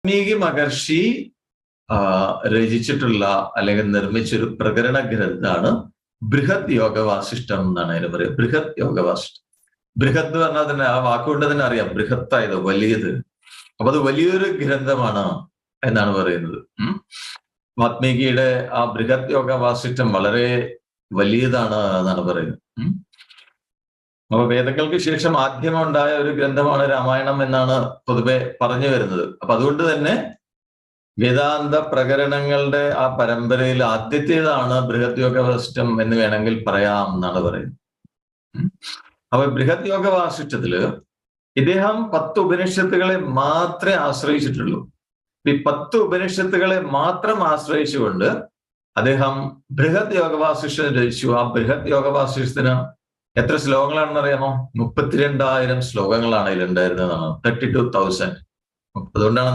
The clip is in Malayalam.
വാൽമീകി മഹർഷി രചിച്ചിട്ടുള്ള അല്ലെങ്കിൽ നിർമ്മിച്ചൊരു പ്രകരണ ഗ്രന്ഥാണ് ബൃഹത് യോഗവാസിഷ്ടം എന്നാണ് അതിന് പറയുക. ബൃഹത് യോഗവാസിഷ്ടം. ബൃഹത് എന്ന് പറഞ്ഞാൽ തന്നെ ആ വാക്കുകൊണ്ട് തന്നെ അറിയാം, ബൃഹത്തായത്, വലിയത്. അപ്പൊ അത് വലിയൊരു ഗ്രന്ഥമാണ് എന്നാണ് പറയുന്നത്. വാൽമീകിയുടെ ആ ബൃഹത് യോഗവാസിഷ്ടം വളരെ വലിയതാണ് എന്നാണ് പറയുന്നത്. അപ്പൊ വേദങ്ങൾക്ക് ശേഷം ആദ്യമുണ്ടായ ഒരു ഗ്രന്ഥമാണ് രാമായണം എന്നാണ് പൊതുവെ പറഞ്ഞു വരുന്നത്. അപ്പൊ അതുകൊണ്ട് തന്നെ വേദാന്ത പ്രകരണങ്ങളുടെ ആ പരമ്പരയിൽ ആദ്യത്തേതാണ് ബൃഹത് യോഗവാസിഷ്ടം എന്ന് വേണമെങ്കിൽ പറയാം എന്നാണ് പറയുന്നത്. അപ്പൊ ബൃഹത് യോഗവാസിഷ്ടത്തില് ഇദ്ദേഹം 10 ഉപനിഷത്തുകളെ മാത്രമേ ആശ്രയിച്ചിട്ടുള്ളൂ. ഈ 10 ഉപനിഷത്തുകളെ മാത്രം ആശ്രയിച്ചുകൊണ്ട് അദ്ദേഹം ബൃഹത് യോഗവാസിഷ്ടം രചിച്ചു. ആ ബൃഹത് യോഗവാസിഷ്ടത്തിന് എത്ര ശ്ലോകങ്ങളാണെന്ന് അറിയാമോ? 32,000 ശ്ലോകങ്ങളാണ് അതിലുണ്ടായിരുന്നതാണ്. 32,000. അതുകൊണ്ടാണ്